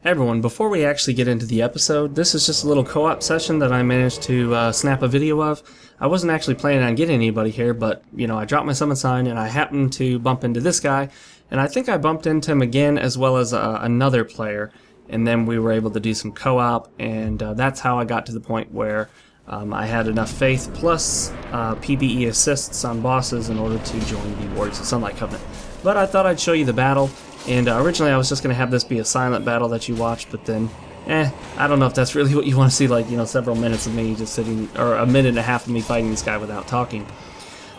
Hey everyone, before we actually get into the episode, this is just a little co-op session that I managed to snap a video of. I wasn't actually planning on getting anybody here, but, I dropped my summon sign and I happened to bump into this guy, and I think I bumped into him again as well as another player, and then we were able to do some co-op, and that's how I got to the point where I had enough faith plus PvE assists on bosses in order to join the Warriors of Sunlight Covenant. But I thought I'd show you the battle. And originally I was just going to have this be a silent battle that you watch, but then, I don't know if that's really what you want to see, like, several minutes of me just sitting, or a minute and a half of me fighting this guy without talking.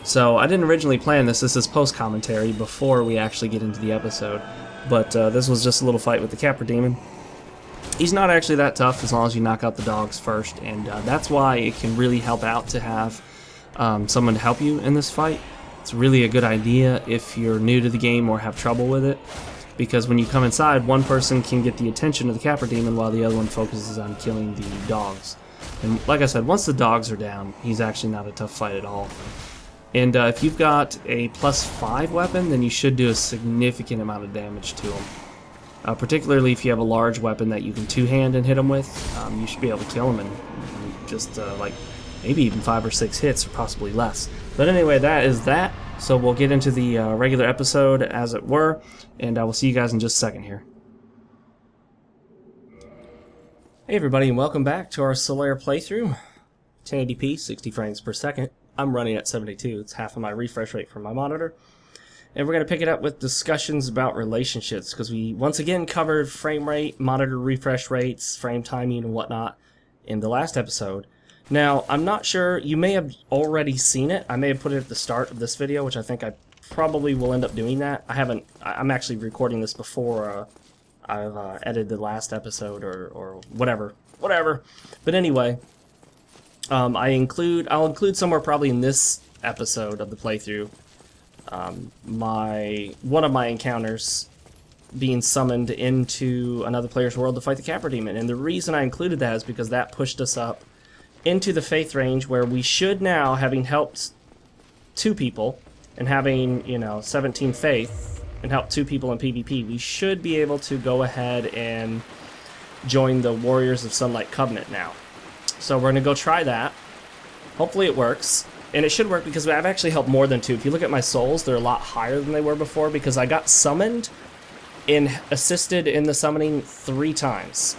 So I didn't originally plan this. This is post-commentary before we actually get into the episode. But this was just a little fight with the Capra Demon. He's not actually that tough as long as you knock out the dogs first, and that's why it can really help out to have someone to help you in this fight. It's really a good idea if you're new to the game or have trouble with it, because when you come inside, one person can get the attention of the Capra Demon while the other one focuses on killing the dogs. And like I said, once the dogs are down, he's actually not a tough fight at all. And if you've got a +5 weapon, then you should do a significant amount of damage to him. Particularly if you have a large weapon that you can two-hand and hit him with, you should be able to kill him in just like maybe even 5 or 6 hits, or possibly less. But anyway, that is that. So we'll get into the regular episode, as it were, and I will see you guys in just a second here. Hey everybody, and welcome back to our Solaire playthrough. 1080p, 60 frames per second. I'm running at 72. It's half of my refresh rate from my monitor. And we're going to pick it up with discussions about relationships, because we once again covered frame rate, monitor refresh rates, frame timing, and whatnot in the last episode. Now, I'm not sure, you may have already seen it. I may have put it at the start of this video, which I think I probably will end up doing that. I'm actually recording this before I've edited the last episode or whatever. But anyway, I'll include somewhere probably in this episode of the playthrough one of my encounters being summoned into another player's world to fight the Capra Demon. And the reason I included that is because that pushed us up into the faith range, where we should now, having helped 2 people and having 17 faith and helped 2 people in PvP, we should be able to go ahead and join the Warriors of Sunlight Covenant now. So we're gonna go try that. Hopefully it works, and it should work because I've actually helped more than 2. If you look at my souls, they're a lot higher than they were before, because I got summoned and assisted in the summoning 3 times.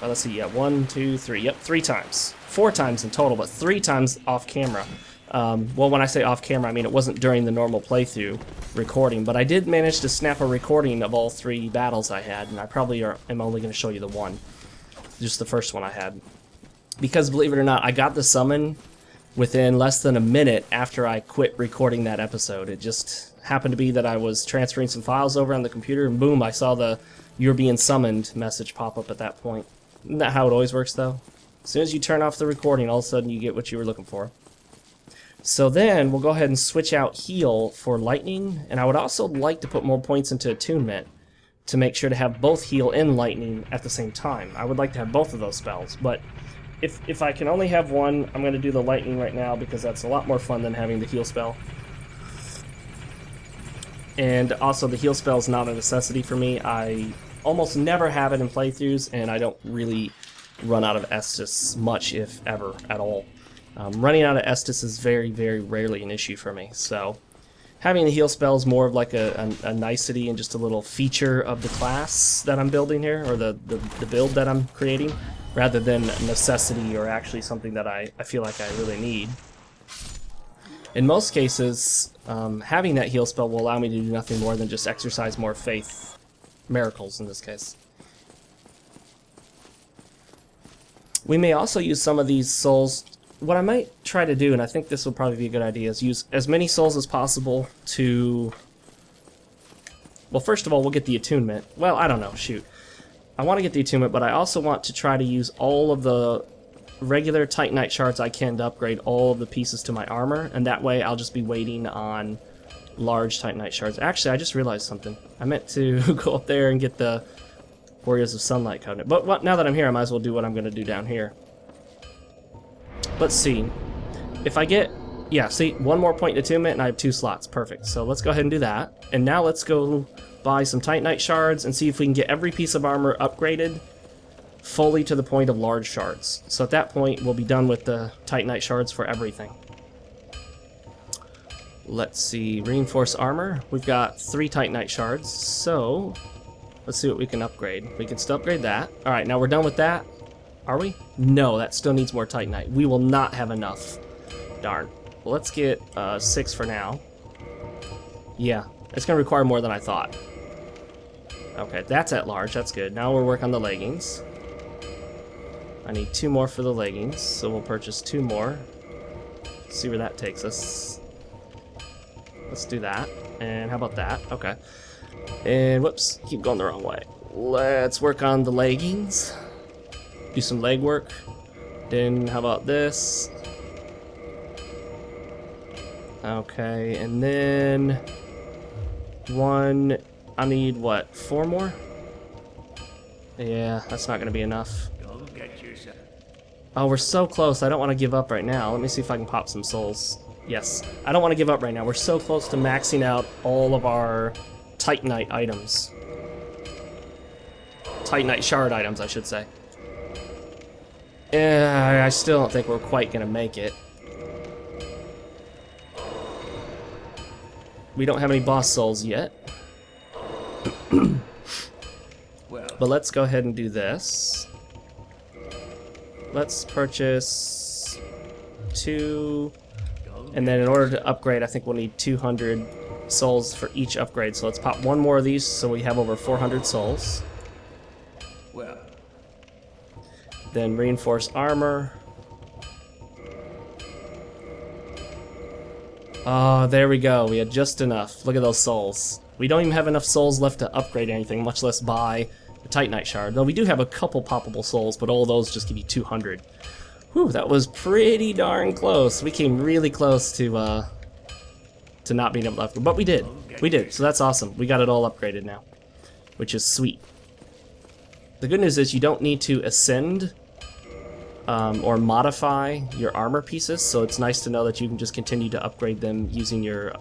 Let's see, 1, 2, 3, yep, 3 times. 4 times in total, but 3 times off camera. Well, when I say off camera, I mean it wasn't during the normal playthrough recording, but I did manage to snap a recording of all 3 battles I had, and I probably am only going to show you the one. Just the first one I had. Because, believe it or not, I got the summon within less than a minute after I quit recording that episode. It just happened to be that I was transferring some files over on the computer, and boom, I saw the "You're being summoned" message pop up at that point. Isn't that how it always works, though? As soon as you turn off the recording, all of a sudden you get what you were looking for. So then we'll go ahead and switch out heal for lightning, and I would also like to put more points into attunement to make sure to have both heal and lightning at the same time. I would like to have both of those spells, but if I can only have one, I'm going to do the lightning right now, because that's a lot more fun than having the heal spell. And also, the heal spell is not a necessity for me. I almost never have it in playthroughs, and I don't really run out of Estus much, if ever, at all. Running out of Estus is very, very rarely an issue for me, so having the heal spell is more of like a nicety and just a little feature of the class that I'm building here, or the build that I'm creating, rather than a necessity or actually something that I feel like I really need. In most cases, having that heal spell will allow me to do nothing more than just exercise more faith, miracles in this case. We may also use some of these souls. What I might try to do, and I think this will probably be a good idea, is use as many souls as possible to... Well, first of all, we'll get the attunement. Well, I don't know, shoot. I want to get the attunement, but I also want to try to use all of the regular Titanite shards I can to upgrade all of the pieces to my armor, and that way I'll just be waiting on large Titanite shards. Actually, I just realized something. I meant to go up there and get the Warriors of Sunlight Covenant. But now that I'm here, I might as well do what I'm going to do down here. Let's see. If I get... Yeah, see, 1 more point in attunement, and I have 2 slots. Perfect. So let's go ahead and do that. And now let's go buy some Titanite shards, and see if we can get every piece of armor upgraded fully to the point of large shards. So at that point, we'll be done with the Titanite shards for everything. Let's see, reinforce armor. We've got 3 Titanite shards, so let's see what we can upgrade. We can still upgrade that. All right, now we're done with that. Are we? No, that still needs more Titanite. We will not have enough. Darn. Well, let's get 6 for now. Yeah, it's going to require more than I thought. Okay, that's at large. That's good. Now we'll work on the leggings. I need 2 more for the leggings, so we'll purchase 2 more. See where that takes us. Let's do that. And how about that? Okay. And whoops, keep going the wrong way. Let's work on the leggings. Do some leg work. Then how about this? Okay, and then I need what, 4 more? Yeah, that's not gonna be enough. Oh, we're so close. I don't want to give up right now. Let me see if I can pop some souls. Yes, I don't want to give up right now. We're so close to maxing out all of our Titanite items. Titanite shard items, I should say. I still don't think we're quite going to make it. We don't have any boss souls yet. But let's go ahead and do this. Let's purchase 2, and then in order to upgrade, I think we'll need 200 souls for each upgrade. So let's pop 1 more of these so we have over 400 souls. Then reinforce armor. Oh, there we go. We had just enough. Look at those souls. We don't even have enough souls left to upgrade anything, much less buy a Titanite shard. Though we do have a couple poppable souls, but all those just give you 200. Whew, that was pretty darn close. We came really close to not being able to upgrade, but we did. We did, so that's awesome. We got it all upgraded now, which is sweet. The good news is you don't need to ascend or modify your armor pieces, so it's nice to know that you can just continue to upgrade them using your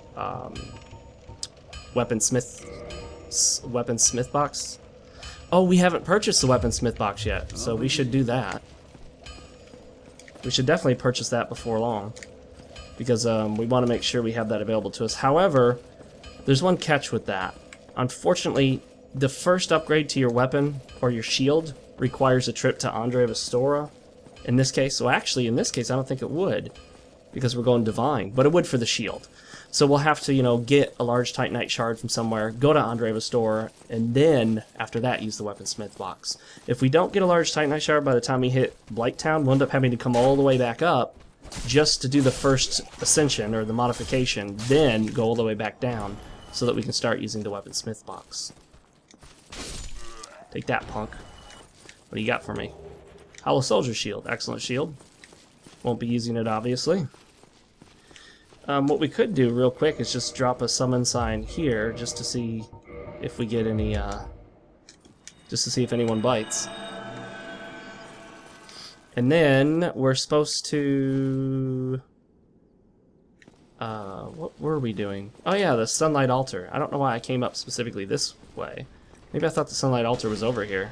weaponsmith box. Oh, we haven't purchased the weaponsmith box yet, so we should do that. We should definitely purchase that before long, because we want to make sure we have that available to us. However, there's one catch with that. Unfortunately, the first upgrade to your weapon or your shield requires a trip to Andre of Astora. In this case, well, actually, in this case, I don't think it would, because we're going divine, but it would for the shield. So we'll have to, you know, get a large Titanite shard from somewhere, go to Andre of Astora, and then after that, use the weaponsmith box. If we don't get a large Titanite shard by the time we hit Blighttown, we'll end up having to come all the way back up just to do the first ascension or the modification, then go all the way back down so that we can start using the weaponsmith box. Take that, punk. What do you got for me? Hollow Soldier Shield. Excellent shield. Won't be using it, obviously. What we could do real quick is just drop a summon sign here just to see if we get any, just to see if anyone bites. And then we're supposed to... what were we doing? Oh yeah, the Sunlight Altar. I don't know why I came up specifically this way. Maybe I thought the Sunlight Altar was over here.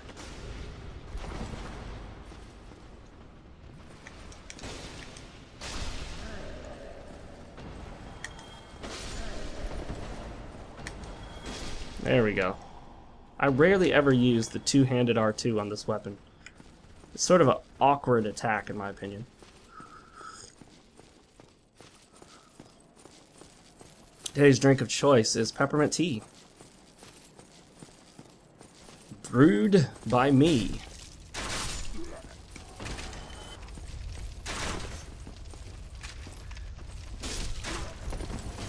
There we go. I rarely ever use the two-handed R2 on this weapon. It's sort of an awkward attack, in my opinion. Today's drink of choice is peppermint tea. Brewed by me.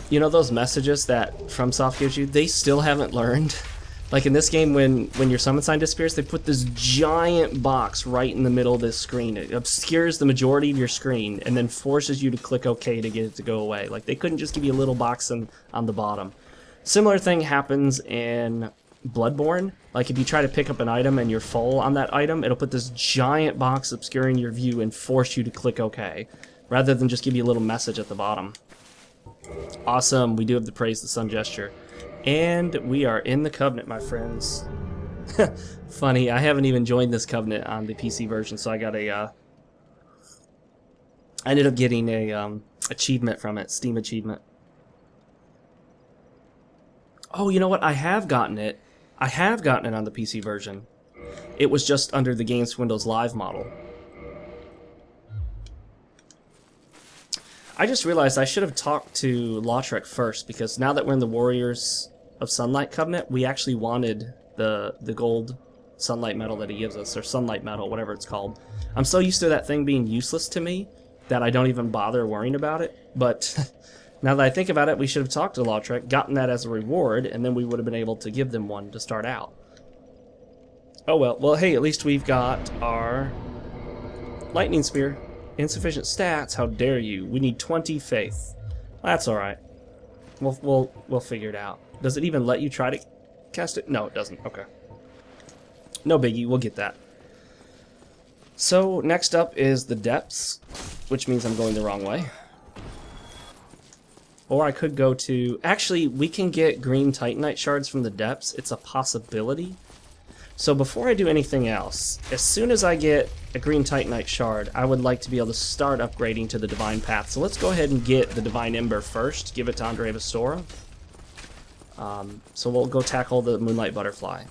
You know those messages that FromSoft gives you? They still haven't learned. Like in this game, when your summon sign disappears, they put this giant box right in the middle of this screen. It obscures the majority of your screen and then forces you to click OK to get it to go away. Like they couldn't just give you a little box on the bottom. Similar thing happens in Bloodborne. Like if you try to pick up an item and you're full on that item, it'll put this giant box obscuring your view and force you to click OK, rather than just give you a little message at the bottom. Awesome, we do have to praise the sun gesture. And we are in the Covenant, my friends. Funny, I haven't even joined this Covenant on the PC version, so I got a... I ended up getting a achievement from it, Steam achievement. Oh, you know what? I have gotten it. I have gotten it on the PC version. It was just under the Games for Windows Live model. I just realized I should have talked to Lautrec first, because now that we're in the Warriors of Sunlight Covenant, we actually wanted the gold sunlight medal that he gives us, or sunlight medal, whatever it's called. I'm so used to that thing being useless to me that I don't even bother worrying about it, but now that I think about it, we should have talked to Lautrec, gotten that as a reward, and then we would have been able to give them one to start out. Oh well. Well, hey, at least we've got our lightning spear. Insufficient stats? How dare you? We need 20 faith. That's all right. We'll figure it out. Does it even let you try to cast it? No, it doesn't. Okay. No biggie. We'll get that. So next up is the depths, which means I'm going the wrong way. Or I could go to... Actually, we can get green Titanite shards from the depths. It's a possibility. So before I do anything else, as soon as I get a green Titanite shard, I would like to be able to start upgrading to the Divine Path. So let's go ahead and get the Divine Ember first, give it to Andre Vestora. So we'll go tackle the Moonlight Butterfly.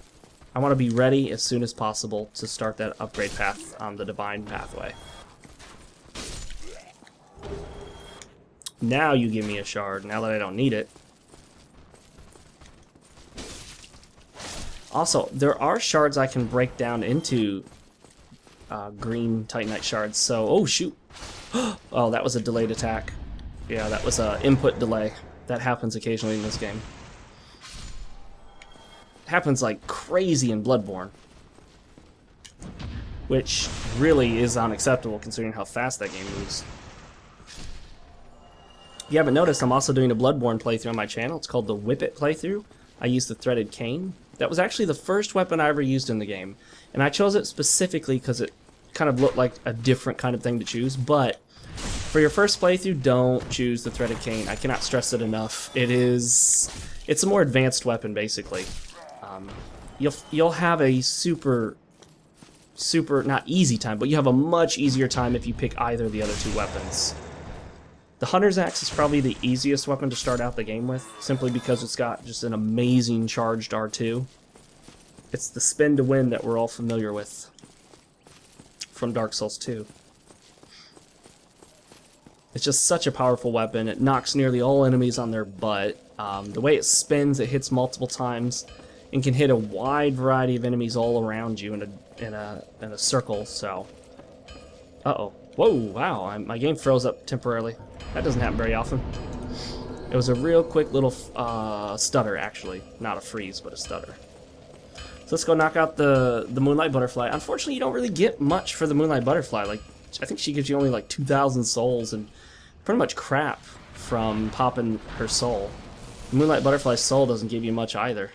I want to be ready as soon as possible to start that upgrade path on the Divine Pathway. Now you give me a shard, now that I don't need it. Also, there are shards I can break down into green Titanite shards, so... Oh, shoot! Oh, that was a delayed attack. Yeah, that was an input delay. That happens occasionally in this game. It happens like crazy in Bloodborne. Which really is unacceptable considering how fast that game moves. If you haven't noticed, I'm also doing a Bloodborne playthrough on my channel. It's called the Whip It playthrough. I use the Threaded Cane. That was actually the first weapon I ever used in the game. And I chose it specifically because it kind of looked like a different kind of thing to choose. But for your first playthrough, don't choose the Threaded Cane. I cannot stress it enough. It's a more advanced weapon, basically. You'll have a super, not easy time, but you have a much easier time if you pick either of the other two weapons. The Hunter's Axe is probably the easiest weapon to start out the game with, simply because it's got just an amazing charged R2. It's the spin to win that we're all familiar with from Dark Souls 2. It's just such a powerful weapon. It knocks nearly all enemies on their butt. The way it spins, it hits multiple times and can hit a wide variety of enemies all around you in a circle. So, uh-oh. Whoa, wow, my game froze up temporarily. That doesn't happen very often. It was a real quick little stutter, actually. Not a freeze, but a stutter. So let's go knock out the Moonlight Butterfly. Unfortunately, you don't really get much for the Moonlight Butterfly. Like, I think she gives you only like 2,000 souls and pretty much crap from popping her soul. The Moonlight Butterfly's soul doesn't give you much either.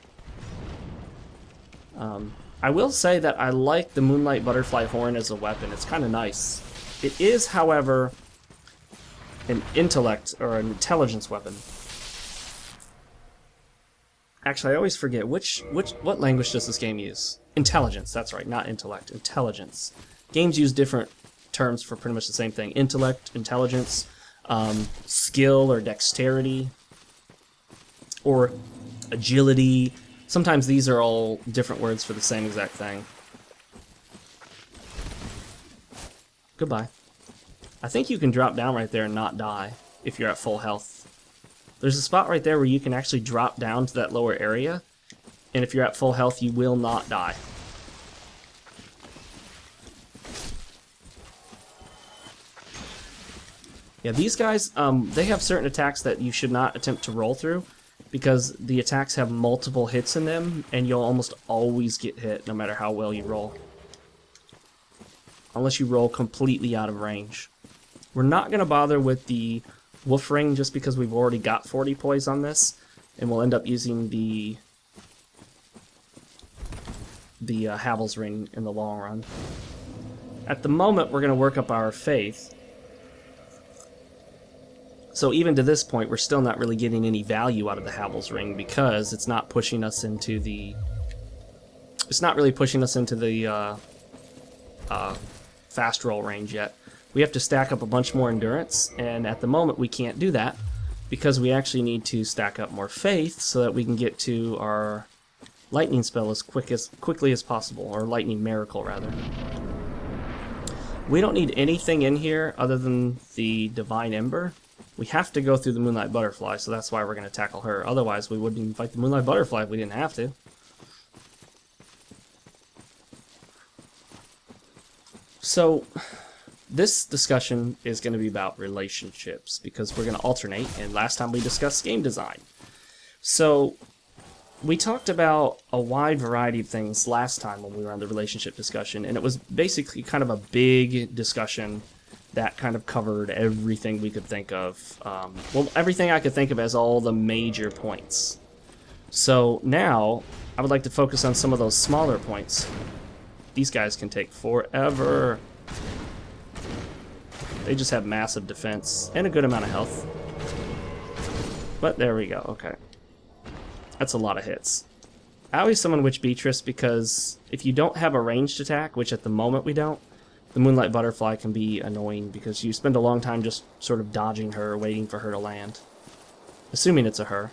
I will say that I like the Moonlight Butterfly horn as a weapon. It's kind of nice. It is, however, an intellect or an intelligence weapon. Actually, I always forget what language does this game use? Intelligence, that's right, not intellect. Intelligence. Games use different terms for pretty much the same thing. Intellect, intelligence, skill or dexterity, or agility. Sometimes these are all different words for the same exact thing. Goodbye. I think you can drop down right there and not die if you're at full health. There's a spot right there where you can actually drop down to that lower area, and if you're at full health, you will not die. Yeah, these guys, they have certain attacks that you should not attempt to roll through, because the attacks have multiple hits in them, and you'll almost always get hit no matter how well you roll. Unless you roll completely out of range. We're not going to bother with the Wolf Ring just because we've already got 40 poise on this, and we'll end up using the Havel's Ring in the long run. At the moment, we're going to work up our faith. So even to this point, we're still not really getting any value out of the Havel's Ring because it's not pushing us into the... It's not really pushing us into the fast roll range yet. We have to stack up a bunch more endurance, and at the moment we can't do that because we actually need to stack up more faith so that we can get to our lightning spell as quickly as possible, or lightning miracle rather. We don't need anything in here other than the Divine Ember. We have to go through the Moonlight Butterfly, so that's why we're going to tackle her. Otherwise, we wouldn't even fight the Moonlight Butterfly if we didn't have to. So, this discussion is going to be about relationships, because we're going to alternate, and last time we discussed game design. So, we talked about a wide variety of things last time when we were on the relationship discussion, and it was basically kind of a big discussion that kind of covered everything we could think of. Well, everything I could think of as all the major points. So now, I would like to focus on some of those smaller points. These guys can take forever. They just have massive defense and a good amount of health. But there we go, okay. That's a lot of hits. I always summon Witch Beatrice because if you don't have a ranged attack, which at the moment we don't, the Moonlight Butterfly can be annoying because you spend a long time just sort of dodging her, waiting for her to land. Assuming it's a her.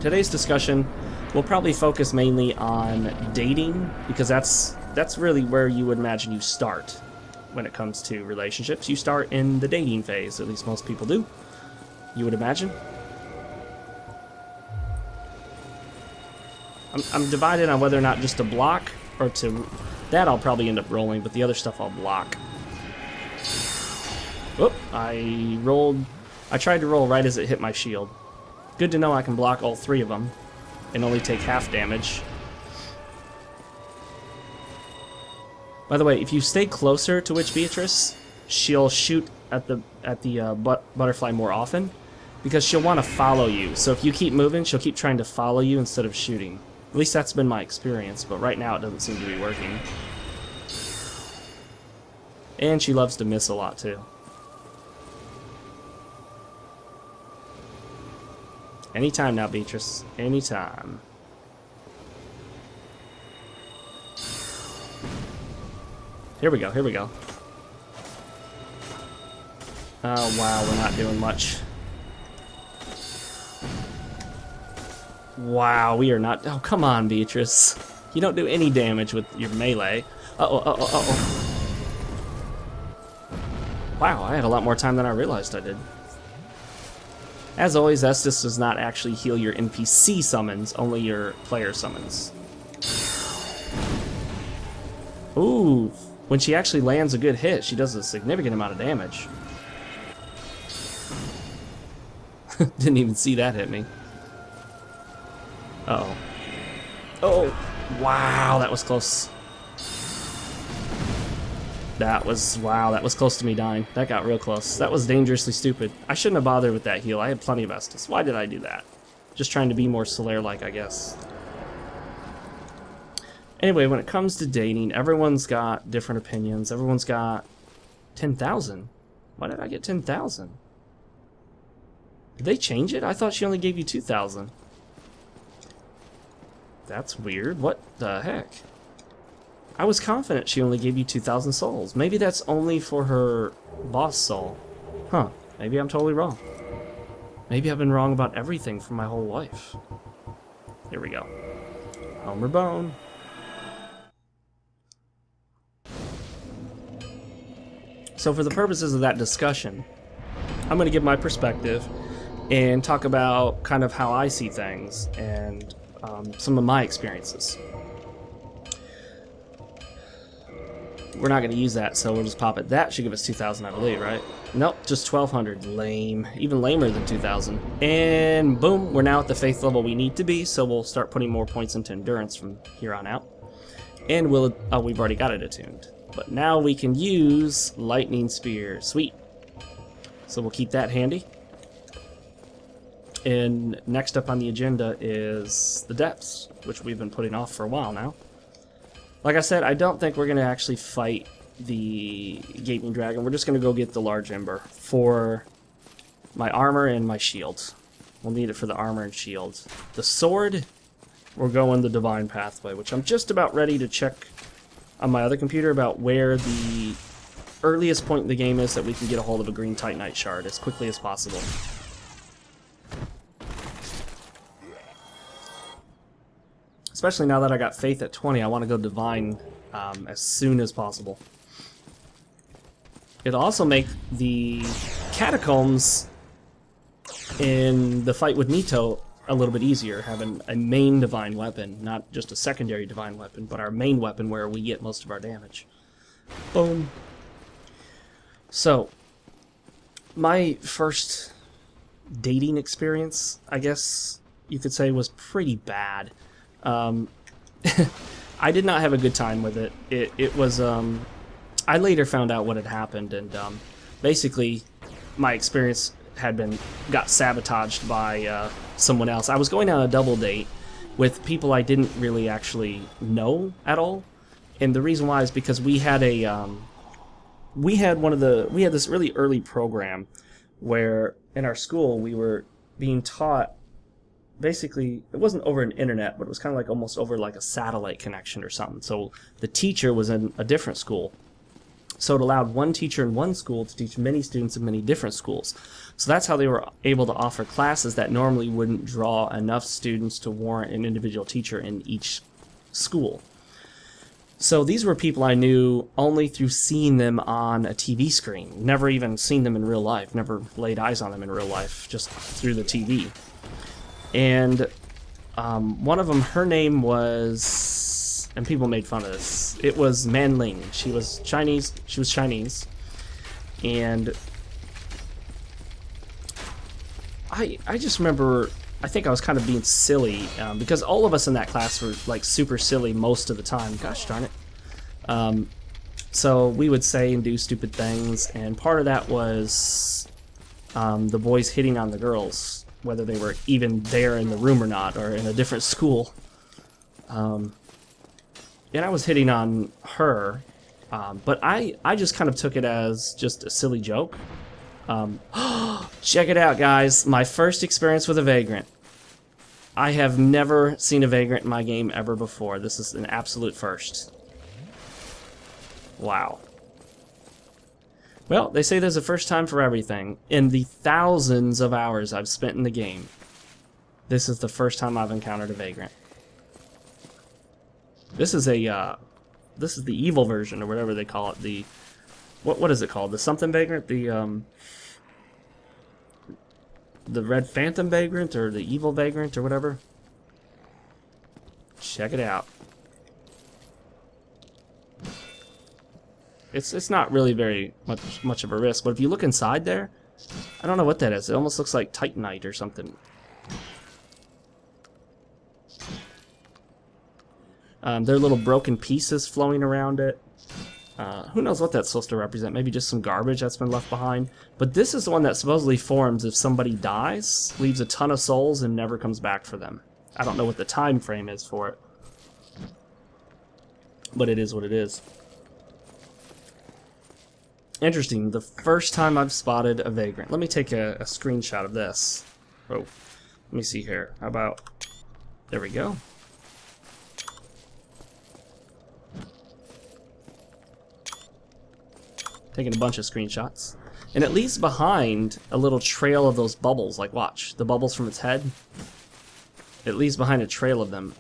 Today's discussion will probably focus mainly on dating, because that's really where you would imagine you start when it comes to relationships. You start in the dating phase, at least most people do, you would imagine. I'm divided on whether or not just to block or to... That I'll probably end up rolling, but the other stuff I'll block. Whoop, I tried to roll right as it hit my shield. Good to know I can block all three of them and only take half damage. By the way, if you stay closer to Witch Beatrice, she'll shoot at the butterfly more often because she'll want to follow you. So if you keep moving, she'll keep trying to follow you instead of shooting. At least that's been my experience, but right now it doesn't seem to be working. And she loves to miss a lot too. Anytime now, Beatrice. Anytime. Here we go, here we go. Oh wow, we're not doing much. Wow, we are not... Oh, come on, Beatrice. You don't do any damage with your melee. Uh-oh, uh-oh, uh-oh. Wow, I had a lot more time than I realized I did. As always, Estus does not actually heal your NPC summons, only your player summons. Ooh, when she actually lands a good hit, she does a significant amount of damage. Didn't even see that hit me. Uh-oh. Oh, wow, that was close. Wow, that was close to me dying. That got real close. That was dangerously stupid. I shouldn't have bothered with that heal. I had plenty of Estus. Why did I do that? Just trying to be more Solaire-like, I guess. Anyway, when it comes to dating, everyone's got different opinions. Everyone's got 10,000. Why did I get 10,000? Did they change it? I thought she only gave you 2,000. That's weird. What the heck? I was confident she only gave you 2,000 souls. Maybe that's only for her boss soul. Huh. Maybe I'm totally wrong. Maybe I've been wrong about everything for my whole life. Here we go. Homer Bone. So for the purposes of that discussion, I'm going to give my perspective and talk about kind of how I see things and some of my experiences. We're not going to use that, so we'll just pop it. That should give us 2,000, I believe, right? Nope, just 1,200. Lame. Even lamer than 2,000. And boom, we're now at the faith level we need to be, so we'll start putting more points into endurance from here on out. And we'll... Oh, we've already got it attuned. But now we can use Lightning Spear. Sweet. So we'll keep that handy. And next up on the agenda is the depths, which we've been putting off for a while now. Like I said, I don't think we're going to actually fight the Gaping Dragon. We're just going to go get the Large Ember for my armor and my shield. We'll need it for the armor and shield. The sword, we're going the divine pathway, which I'm just about ready to check on my other computer about where the earliest point in the game is that we can get a hold of a green Titanite shard as quickly as possible. Especially now that I got faith at 20, I want to go divine as soon as possible. It'll also make the catacombs in the fight with Nito a little bit easier, having a main divine weapon, not just a secondary divine weapon, but our main weapon where we get most of our damage. Boom. So, my first dating experience, I guess you could say, was pretty bad. I did not have a good time with it. It was, I later found out what had happened, and basically my experience got sabotaged by someone else. I was going on a double date with people I didn't really actually know at all, and the reason why is because we had this really early program where in our school we were being taught. Basically, it wasn't over an internet, but it was kind of like almost over like a satellite connection or something. So the teacher was in a different school. So it allowed one teacher in one school to teach many students in many different schools. So that's how they were able to offer classes that normally wouldn't draw enough students to warrant an individual teacher in each school. So these were people I knew only through seeing them on a TV screen. Never even seen them in real life. Never laid eyes on them in real life, just through the TV. And one of them, her name was, and people made fun of this, it was Man Ling. She was Chinese, and I just remember, I think I was kind of being silly, because all of us in that class were like super silly most of the time, gosh darn it. So we would say and do stupid things, and part of that was the boys hitting on the girls, whether they were even there in the room or not, or in a different school. And I was hitting on her, but I just kind of took it as just a silly joke. Check it out, guys. My first experience with a Vagrant. I have never seen a Vagrant in my game ever before. This is an absolute first. Wow. Well, they say there's a first time for everything. In the thousands of hours I've spent in the game, this is the first time I've encountered a Vagrant. This is the evil version, or whatever they call it. The what is it called? The something Vagrant? The Red Phantom Vagrant, or the Evil Vagrant, or whatever. Check it out. It's not really very much of a risk, but if you look inside there, I don't know what that is. It almost looks like Titanite or something. There are little broken pieces flowing around it. Who knows what that's supposed to represent? Maybe just some garbage that's been left behind. But this is the one that supposedly forms if somebody dies, leaves a ton of souls, and never comes back for them. I don't know what the time frame is for it, but it is what it is. Interesting, the first time I've spotted a Vagrant. Let me take a screenshot of this. Oh, let me see here. How about, there we go. Taking a bunch of screenshots. And it leaves behind a little trail of those bubbles. Like, watch, the bubbles from its head. It leaves behind a trail of them.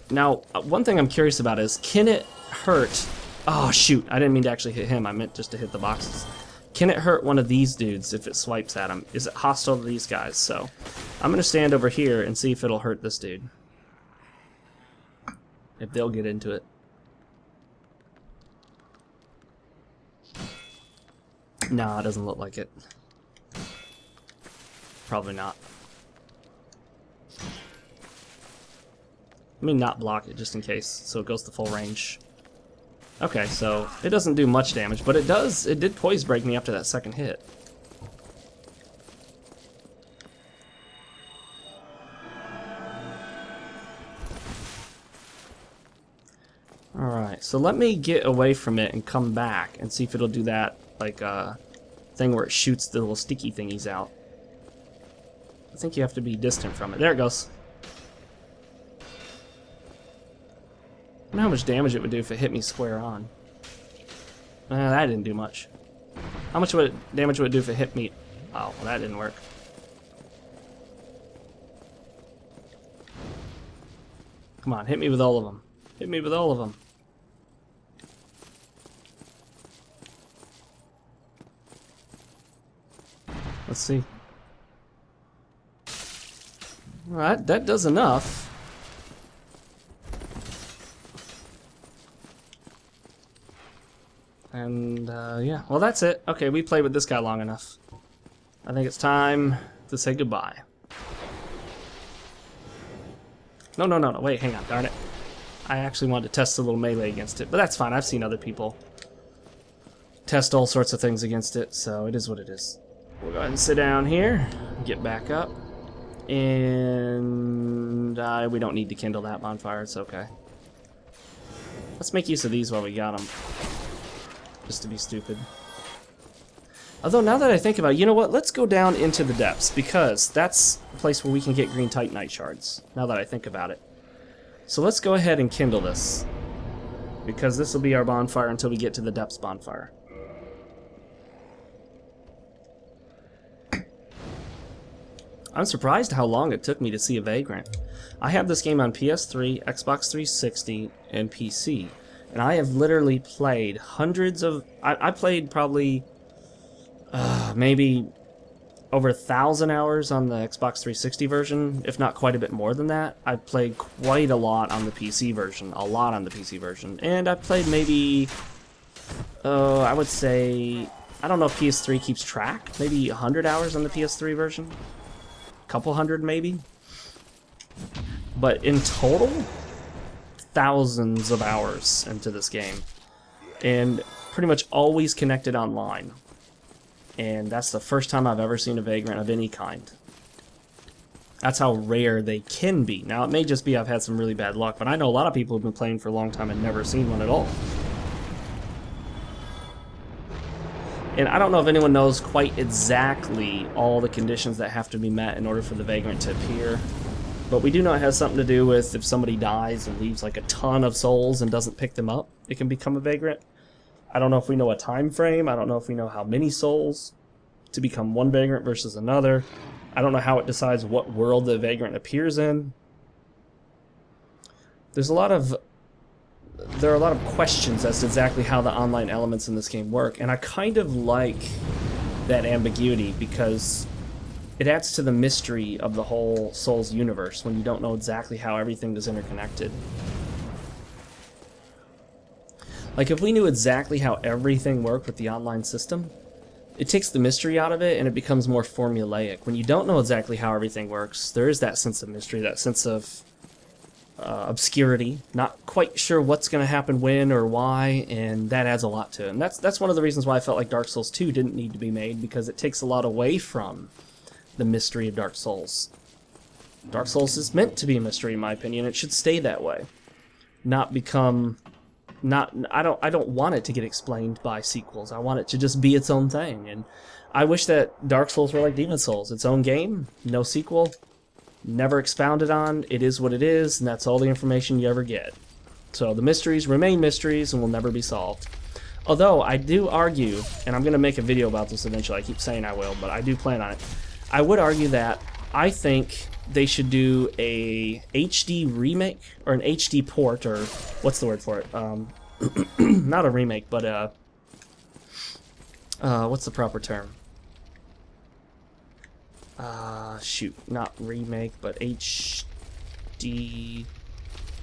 Now, one thing I'm curious about is, can it hurt... Oh, shoot. I didn't mean to actually hit him. I meant just to hit the boxes. Can it hurt one of these dudes if it swipes at him? Is it hostile to these guys? So, I'm going to stand over here and see if it'll hurt this dude. If they'll get into it. Nah, it doesn't look like it. Probably not. Let me not block it just in case, so it goes to full range. Okay, so it doesn't do much damage, but it did poise break me after that second hit. Alright, so let me get away from it and come back and see if it'll do that, like, thing where it shoots the little sticky thingies out. I think you have to be distant from it. There it goes. I don't know how much damage it would do if it hit me square on. That didn't do much. How much damage would it do if it hit me? Oh, well, that didn't work. Come on, hit me with all of them. Hit me with all of them. Let's see. Alright, that does enough. And, yeah. Well, that's it. Okay, we played with this guy long enough. I think it's time to say goodbye. No. Wait, hang on. Darn it. I actually wanted to test a little melee against it, but that's fine. I've seen other people test all sorts of things against it, so it is what it is. We'll go ahead and sit down here, get back up, and we don't need to kindle that bonfire. It's okay. Let's make use of these while we got them, just to be stupid. Although, now that I think about it, you know what? Let's go down into the depths, because that's a place where we can get green titanite shards, now that I think about it. So let's go ahead and kindle this, because this will be our bonfire until we get to the depths bonfire. I'm surprised how long it took me to see a Vagrant. I have this game on PS3, Xbox 360, and PC, and I have literally played hundreds of... I played probably... maybe over 1,000 hours on the Xbox 360 version, if not quite a bit more than that. I played quite a lot on the PC version, and I played maybe, I would say, I don't know if PS3 keeps track, maybe 100 hours on the PS3 version, a couple hundred maybe, but in total, thousands of hours into this game, and pretty much always connected online. And that's the first time I've ever seen a Vagrant of any kind. That's how rare they can be. Now, it may just be I've had some really bad luck, but I know a lot of people who've been playing for a long time and never seen one at all. And I don't know if anyone knows quite exactly all the conditions that have to be met in order for the Vagrant to appear. But we do know it has something to do with if somebody dies and leaves like a ton of souls and doesn't pick them up, it can become a Vagrant. I don't know if we know a time frame. I don't know if we know how many souls to become one Vagrant versus another. I don't know how it decides what world the Vagrant appears in. There are a lot of questions as to exactly how the online elements in this game work, and I kind of like that ambiguity because it adds to the mystery of the whole Souls universe when you don't know exactly how everything is interconnected. Like, if we knew exactly how everything worked with the online system, it takes the mystery out of it and it becomes more formulaic. When you don't know exactly how everything works, there is that sense of mystery, that sense of obscurity, not quite sure what's going to happen when or why, and that adds a lot to it. And that's one of the reasons why I felt like Dark Souls 2 didn't need to be made, because it takes a lot away from the mystery of Dark Souls. Dark Souls is meant to be a mystery, in my opinion. It should stay that way. Not become... I don't want it to get explained by sequels. I want it to just be its own thing. And I wish that Dark Souls were like Demon Souls. Its own game, no sequel, never expounded on. It is what it is, and that's all the information you ever get. So the mysteries remain mysteries and will never be solved. Although I do argue, and I'm going to make a video about this eventually. I keep saying I will, but I do plan on it. I would argue that I think they should do a HD remake or an HD port, or what's the word for it? Not a remake, but what's the proper term? Shoot, not remake, but HD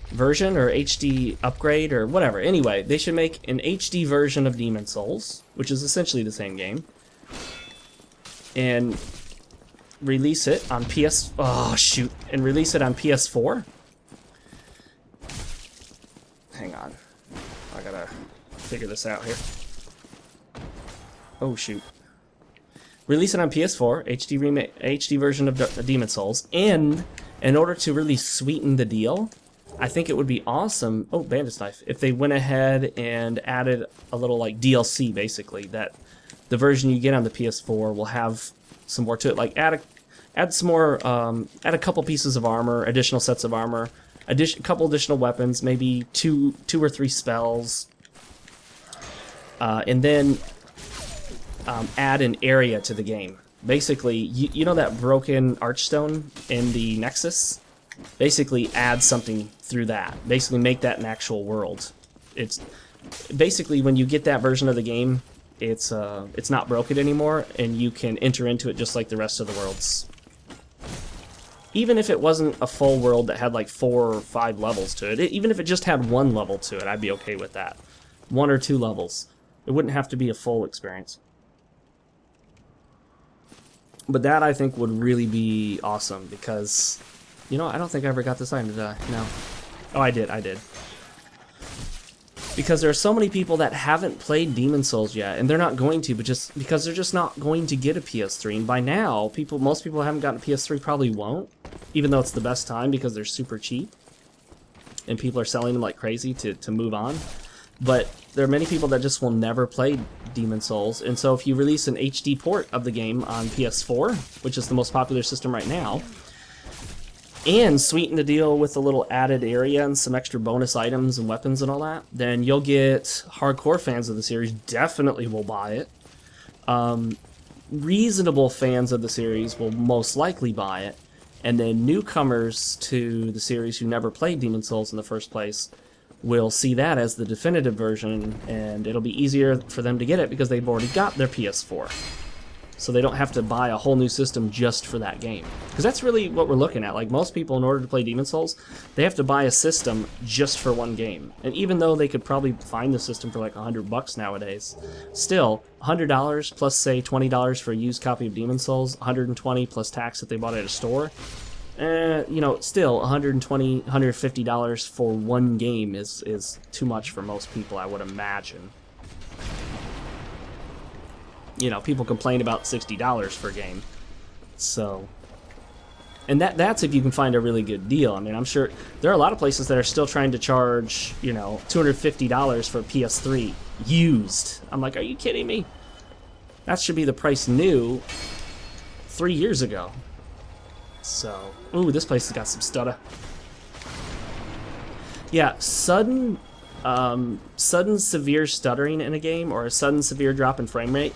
version or HD upgrade or whatever. Anyway, they should make an HD version of Demon Souls, which is essentially the same game, and release it on and release it on PS4. Hang on, I gotta figure this out here. Oh shoot. Release it on PS4, HD version of Demon Souls, and in order to really sweeten the deal, I think it would be awesome, bandage knife, if they went ahead and added a little like DLC basically that the version you get on the PS4 will have some more to it. Like add some more, add a couple pieces of armor, additional sets of armor, a couple additional weapons, maybe two or three spells, and then add an area to the game. Basically, you know that broken archstone in the Nexus? Basically add something through that. Basically make that an actual world. It's basically, when you get that version of the game, it's not broken anymore, and you can enter into it just like the rest of the worlds. Even if it wasn't a full world that had like 4 or 5 levels to it, even if it just had 1 level to it, I'd be okay with that. 1 or 2 levels. It wouldn't have to be a full experience. But that, I think, would really be awesome, because, you know, I don't think I ever got this item, did I? No. Oh, I did. Because there are so many people that haven't played Demon Souls yet, and they're not going to, but just because they're just not going to get a PS3. And by now, most people who haven't gotten a PS3 probably won't, even though it's the best time because they're super cheap, and people are selling them like crazy to move on. But there are many people that just will never play Demon Souls, and so if you release an HD port of the game on PS4, which is the most popular system right now, and sweeten the deal with a little added area and some extra bonus items and weapons and all that, then you'll get hardcore fans of the series definitely will buy it. Reasonable fans of the series will most likely buy it, and then newcomers to the series who never played Demon Souls in the first place will see that as the definitive version, and it'll be easier for them to get it because they've already got their PS4. So they don't have to buy a whole new system just for that game. Because that's really what we're looking at. Like, most people, in order to play Demon Souls, they have to buy a system just for one game. And even though they could probably find the system for like $100 nowadays, still, $100 plus, say, $20 for a used copy of Demon Souls, $120 plus tax if they bought it at a store, you know, still $120, $150 for one game is too much for most people, I would imagine. You know, people complain about $60 for a game. So, and that's if you can find a really good deal. I mean, I'm sure there are a lot of places that are still trying to charge, you know, $250 for a PS3 used. I'm like, are you kidding me? That should be the price new 3 years ago. So, ooh, this place has got some stutter. Yeah, sudden severe stuttering in a game, or a sudden severe drop in frame rate,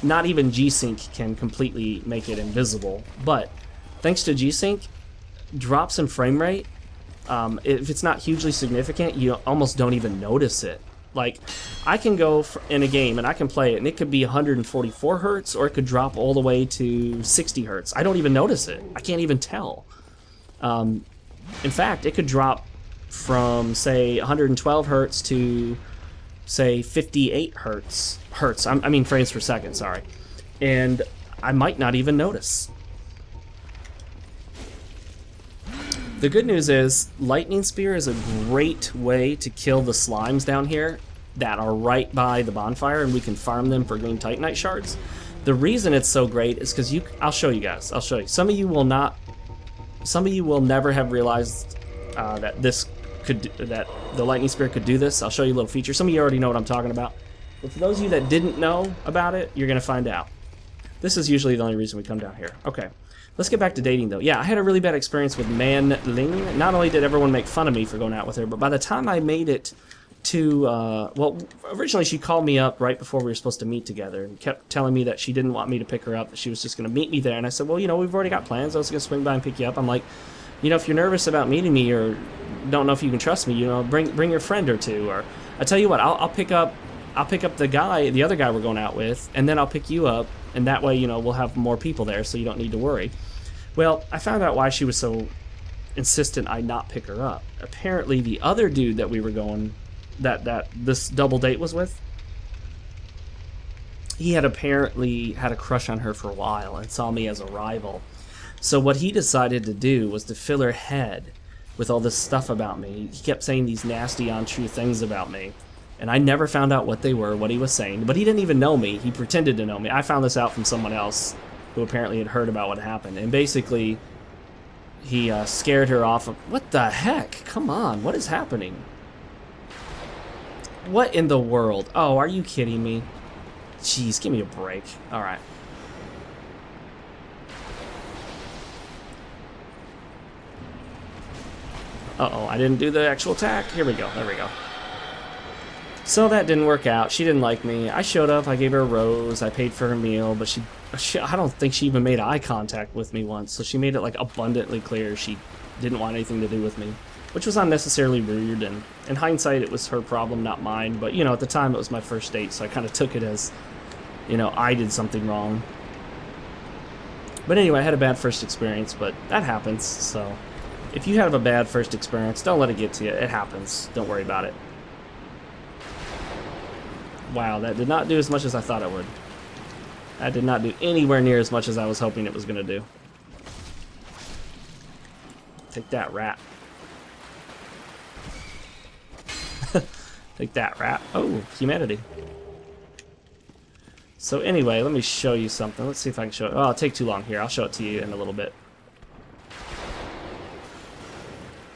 not even G-Sync can completely make it invisible. But thanks to G-Sync, drops in frame rate, if it's not hugely significant, you almost don't even notice it. Like, I can go in a game and I can play it, and it could be 144 hertz, or it could drop all the way to 60 hertz. I don't even notice it. I can't even tell. In fact, it could drop from, say, 112 hertz to, say, 58 hertz. I mean frames per second, sorry. And I might not even notice. The good news is, Lightning Spear is a great way to kill the slimes down here that are right by the bonfire, and we can farm them for green Titanite shards. The reason it's so great is because I'll show you guys. I'll show you. Some of you will never have realized that the Lightning Spear could do this. I'll show you a little feature. Some of you already know what I'm talking about. But for those of you that didn't know about it, you're going to find out. This is usually the only reason we come down here. Okay. Let's get back to dating, though. Yeah, I had a really bad experience with Man Ling. Not only did everyone make fun of me for going out with her, but by the time I made it to, well, originally she called me up right before we were supposed to meet together and kept telling me that she didn't want me to pick her up, that she was just going to meet me there. And I said, well, you know, we've already got plans. I was going to swing by and pick you up. I'm like, you know, if you're nervous about meeting me or don't know if you can trust me, you know, bring your friend or two. Or I tell you what, I'll pick up the other guy we're going out with, and then I'll pick you up. And that way, you know, we'll have more people there, so you don't need to worry. Well, I found out why she was so insistent I not pick her up. Apparently, the other dude that we were going, that this double date was with, he had apparently had a crush on her for a while and saw me as a rival. So what he decided to do was to fill her head with all this stuff about me. He kept saying these nasty, untrue things about me. And I never found out what they were, what he was saying. But he didn't even know me. He pretended to know me. I found this out from someone else who apparently had heard about what happened. And basically, he scared her off of... What the heck? Come on, what is happening? What in the world? Oh, are you kidding me? Jeez, give me a break. Alright. Uh-oh, I didn't do the actual attack. Here we go. There we go. So that didn't work out. She didn't like me. I showed up. I gave her a rose. I paid for her meal, but I don't think she even made eye contact with me once. So she made it like abundantly clear she didn't want anything to do with me, which was unnecessarily rude. And in hindsight, it was her problem, not mine. But you know, at the time, it was my first date, so I kind of took it as, you know, I did something wrong. But anyway, I had a bad first experience, but that happens. So if you have a bad first experience, don't let it get to you. It happens. Don't worry about it. Wow, that did not do as much as I thought it would. That did not do anywhere near as much as I was hoping it was going to do. Take that, rat. Take that, rat. Oh, humanity. So anyway, let me show you something. Let's see if I can show it. Oh, it'll take too long here. I'll show it to you in a little bit.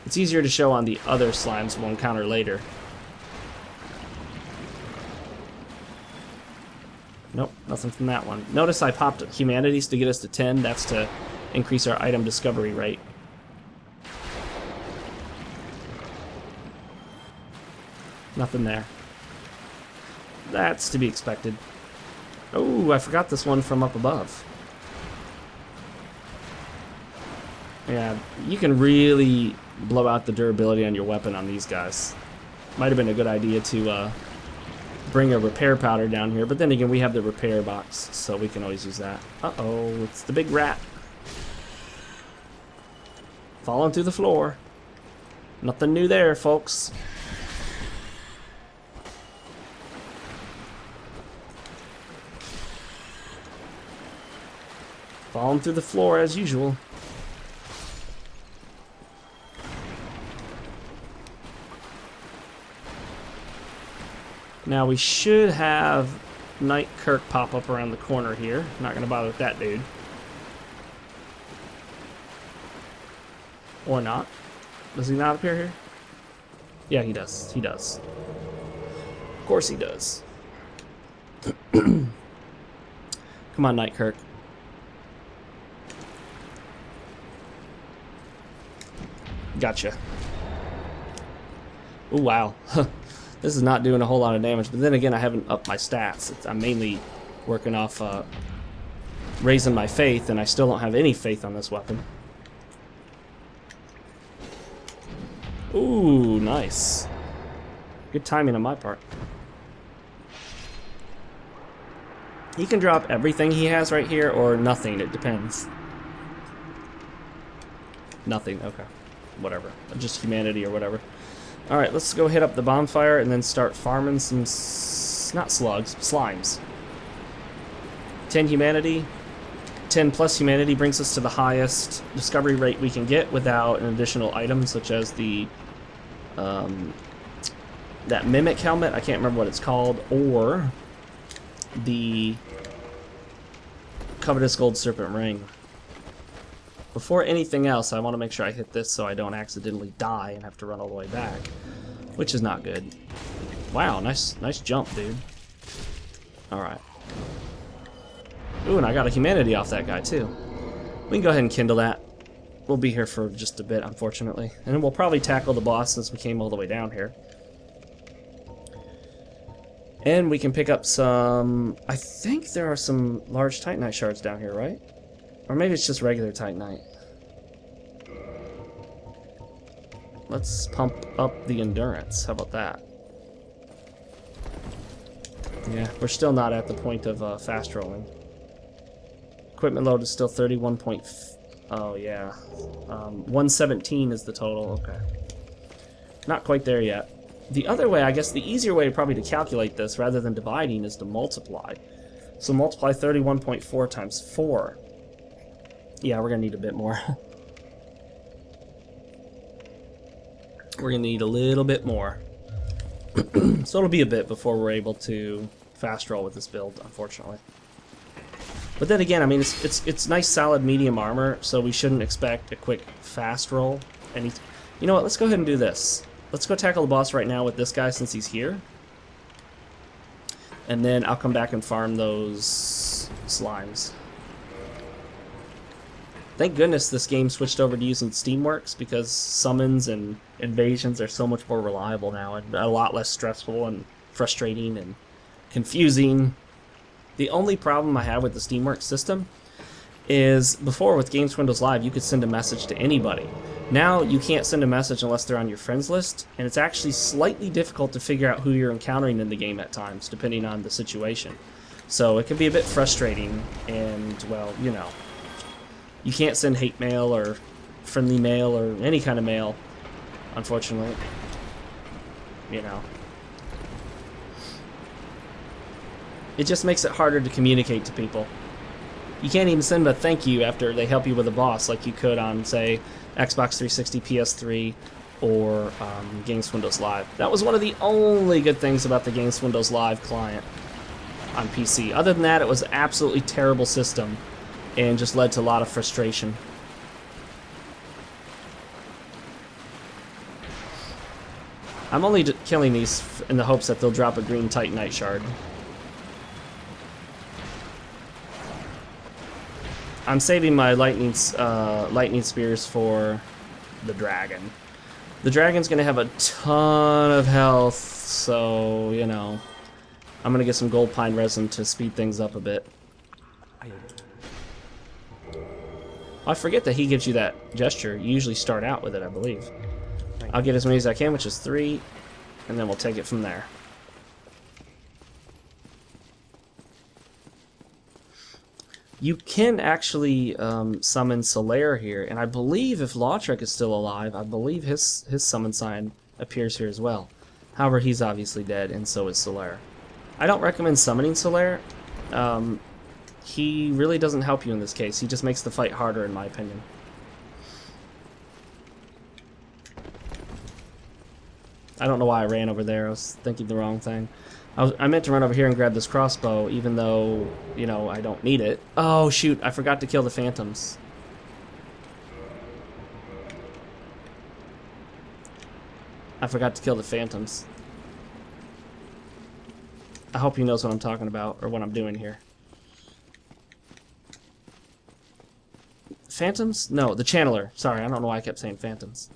It's easier to show on the other slimes we'll encounter later. Nope, nothing from that one. Notice I popped humanities to get us to 10. That's to increase our item discovery rate. Nothing there. That's to be expected. Oh, I forgot this one from up above. Yeah, you can really blow out the durability on your weapon on these guys. Might have been a good idea to bring a repair powder down here, but then again, we have the repair box, so we can always use that. Uh-oh, it's the big rat. Falling through the floor. Nothing new there, folks. Falling through the floor as usual. Now we should have Night Kirk pop up around the corner here. Not going to bother with that dude. Or not. Does he not appear here? Yeah, he does. He does. Of course he does. Come on, Night Kirk. Gotcha. Oh, wow. This is not doing a whole lot of damage, but then again, I haven't upped my stats. I'm mainly working off raising my faith, and I still don't have any faith on this weapon. Ooh, nice. Good timing on my part. He can drop everything he has right here, or nothing. It depends. Nothing, okay. Whatever. Just humanity or whatever. Alright, let's go hit up the bonfire and then start farming some, not slugs, slimes. 10 humanity. 10 plus humanity brings us to the highest discovery rate we can get without an additional item, such as the, that mimic helmet, I can't remember what it's called, or the covetous gold serpent ring. Before anything else, I want to make sure I hit this so I don't accidentally die and have to run all the way back, which is not good. Wow, nice jump, dude. Alright. Ooh, and I got a humanity off that guy, too. We can go ahead and kindle that. We'll be here for just a bit, unfortunately. And then we'll probably tackle the boss since we came all the way down here. And we can pick up some... I think there are some large Titanite shards down here, right? Or maybe it's just regular Titanite. Let's pump up the endurance. How about that? Yeah, we're still not at the point of fast rolling. Equipment load is still 31 point... Oh, yeah. 117 is the total. Okay. Not quite there yet. The other way, I guess the easier way probably to calculate this, rather than dividing, is to multiply. So multiply 31.4 times 4. Yeah, we're going to need a bit more. We're going to need a little bit more. So it'll be a bit before we're able to fast roll with this build, unfortunately. But then again, I mean, it's nice solid medium armor, so we shouldn't expect a quick fast roll. And you know what, let's go ahead and do this. Let's go tackle the boss right now with this guy since he's here. and then I'll come back and farm those slimes. Thank goodness this game switched over to using Steamworks, because summons and invasions are so much more reliable now and a lot less stressful and frustrating and confusing. The only problem I have with the Steamworks system is before with Games Windows Live you could send a message to anybody. Now you can't send a message unless they're on your friends list, and it's actually slightly difficult to figure out who you're encountering in the game at times, depending on the situation. So it can be a bit frustrating, and, well, you know. You can't send hate mail or friendly mail or any kind of mail, unfortunately. You know. It just makes it harder to communicate to people. You can't even send a thank you after they help you with a boss like you could on, say, Xbox 360, PS3, or Games Windows Live. That was one of the only good things about the Games Windows Live client on PC. Other than that, it was an absolutely terrible system and just led to a lot of frustration. I'm only killing these in the hopes that they'll drop a green Titanite shard. I'm saving my lightning spears for the dragon. The dragon's gonna have a ton of health, so, you know, I'm gonna get some gold pine resin to speed things up a bit. I forget that he gives you that gesture. You usually start out with it, I believe. I'll get as many as I can, which is 3, and then we'll take it from there. You can actually summon Solaire here, and I believe if Lautrec is still alive, I believe his summon sign appears here as well. However, he's obviously dead, and so is Solaire. I don't recommend summoning Solaire. He really doesn't help you in this case. He just makes the fight harder, in my opinion. I don't know why I ran over there. I was thinking the wrong thing. I meant to run over here and grab this crossbow, even though, you know, I don't need it. Oh, shoot. I forgot to kill the phantoms. I forgot to kill the phantoms. I hope he knows what I'm talking about, or what I'm doing here. Phantoms? No, the Channeler. Sorry, I don't know why I kept saying phantoms.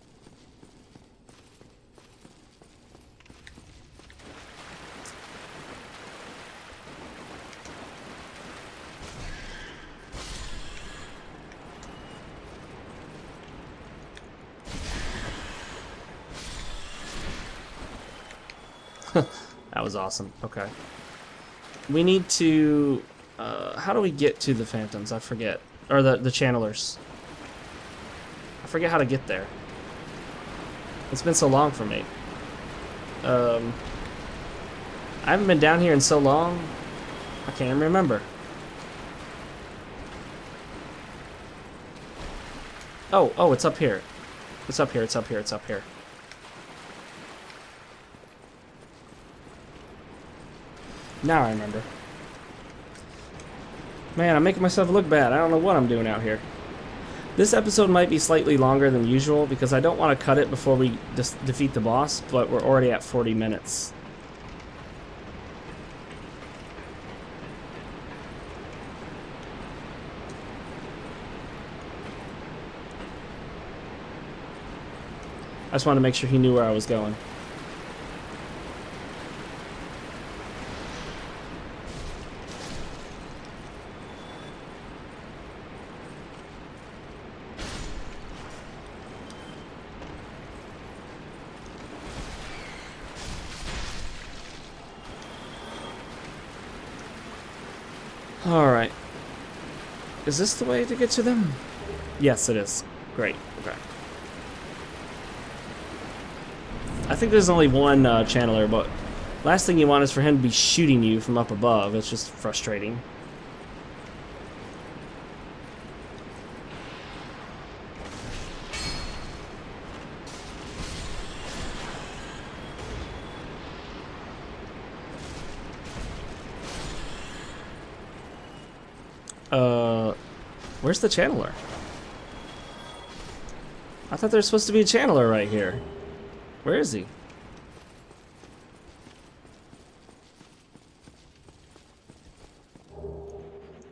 That was awesome. Okay. We need to... how do we get to the phantoms? I forget. Or the channelers. I forget how to get there. It's been so long for me. I haven't been down here in so long. I can't even remember. Oh, it's up here. It's up here, it's up here, it's up here. Now I remember. Man, I'm making myself look bad. I don't know what I'm doing out here. This episode might be slightly longer than usual because I don't want to cut it before we just defeat the boss, but we're already at 40 minutes. I just wanted to make sure he knew where I was going. Alright. Is this the way to get to them? Yes, it is. Great. Okay. I think there's only one channeler, but last thing you want is for him to be shooting you from up above. It's just frustrating. Where's the channeler? I thought there's supposed to be a channeler right here. Where is he?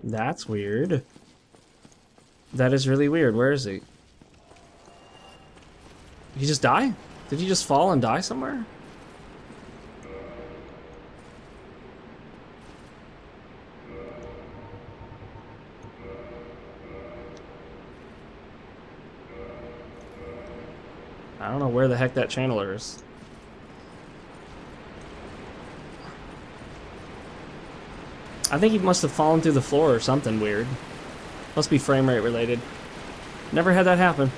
That's weird. That is really weird. Where is he? Did he just die? Did he just fall and die somewhere? I don't know where the heck that channeler is. I think he must have fallen through the floor or something weird. Must be frame rate related. Never had that happen.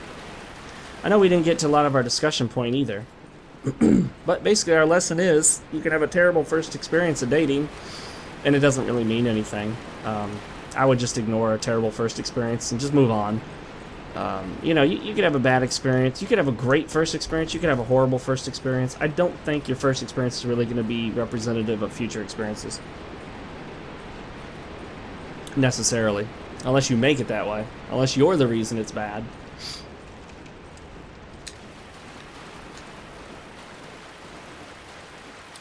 I know we didn't get to a lot of our discussion point either. But basically our lesson is, you can have a terrible first experience of dating, and it doesn't really mean anything. I would just ignore a terrible first experience and just move on. You know, you could have a bad experience, you could have a great first experience, you could have a horrible first experience. I don't think your first experience is really going to be representative of future experiences. Necessarily. Unless you make it that way. Unless you're the reason it's bad.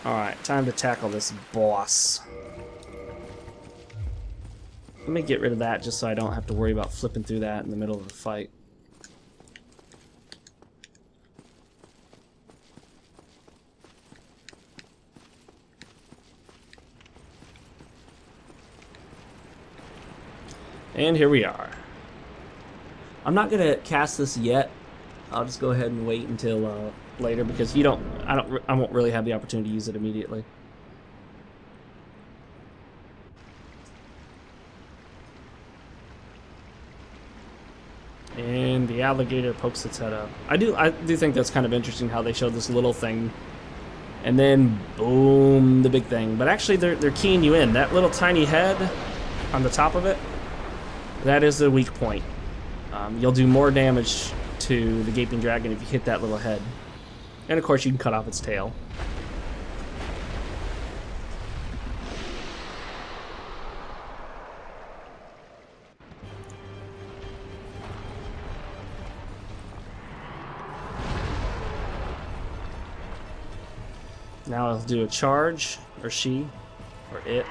Alright, time to tackle this boss. Let me get rid of that just so I don't have to worry about flipping through that in the middle of the fight. And here we are. I'm not gonna cast this yet. I'll just go ahead and wait until later because I won't really have the opportunity to use it immediately. And the alligator pokes its head up. I do think that's kind of interesting how they showed this little thing, and then boom, the big thing. But actually, they're keying you in. That little tiny head on the top of it, that is the weak point. You'll do more damage to the gaping dragon if you hit that little head. And of course, you can cut off its tail. Now I'll do a charge, or she, or it.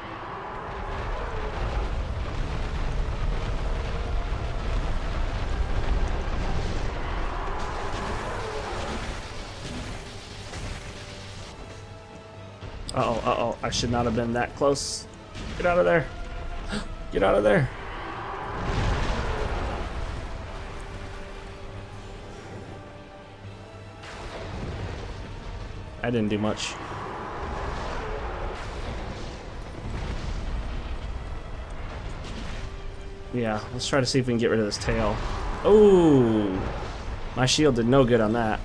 Uh-oh, uh-oh, I should not have been that close. Get out of there. Get out of there. I didn't do much. Yeah, let's try to see if we can get rid of this tail. Oh, my shield did no good on that.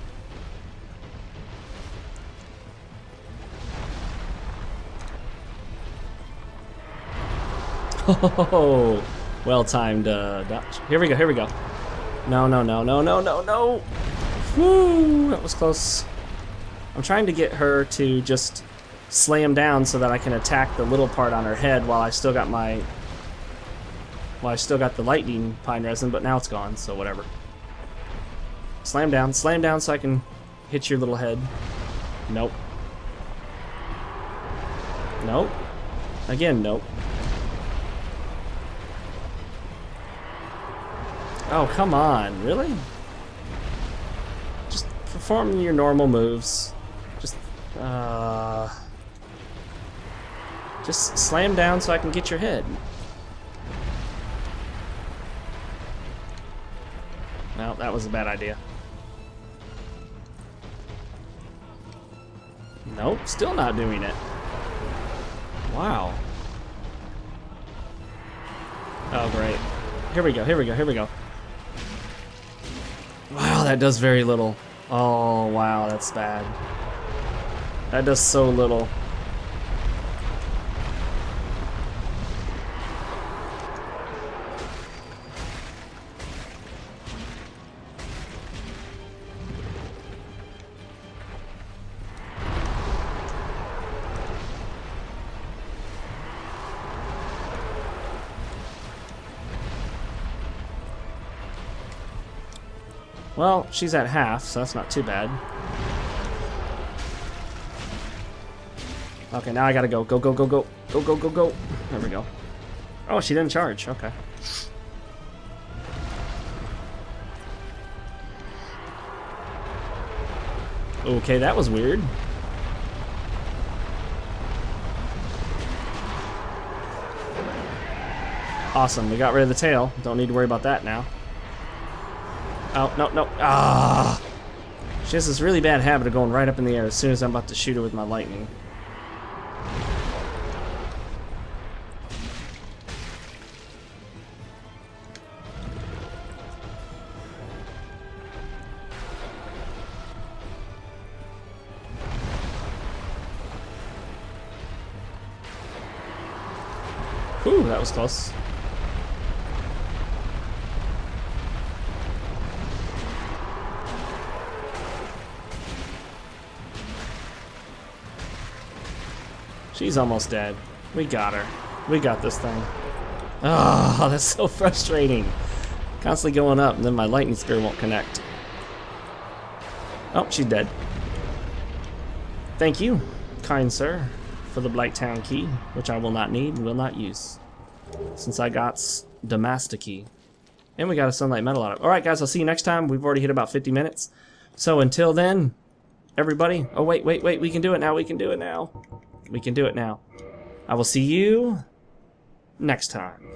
Oh, well-timed dodge. Here we go, here we go. No, no, no, no, no, no, no. Woo, that was close. I'm trying to get her to just slam down so that I can attack the little part on her head while I still got my... Well, I still got the lightning pine resin, but now it's gone, so whatever. Slam down so I can hit your little head. Nope. Nope. Again, nope. Oh, come on, really? Just perform your normal moves. Just slam down so I can get your head. No, that was a bad idea. Nope, still not doing it. Wow. Oh, great. Here we go, here we go, here we go. Wow, that does very little. Oh, wow, that's bad. That does so little. Well, she's at half, so that's not too bad. Okay, now I gotta go. Go, go, go, go. Go, go, go, go. There we go. Oh, she didn't charge. Okay. Okay, that was weird. Awesome, we got rid of the tail. Don't need to worry about that now. Oh, no, no. Ah! She has this really bad habit of going right up in the air as soon as I'm about to shoot her with my lightning. Whew, that was close. She's almost dead. We got her. We got this thing. Oh, that's so frustrating. Constantly going up, and then my lightning spear won't connect. Oh, she's dead. Thank you, kind sir, for the Blighttown key, which I will not need and will not use, since I got the master key. And we got a sunlight metal out of it. Alright guys, I'll see you next time. We've already hit about 50 minutes. So until then, everybody... Oh, wait, we can do it now, we can do it now. We can do it now. I will see you next time.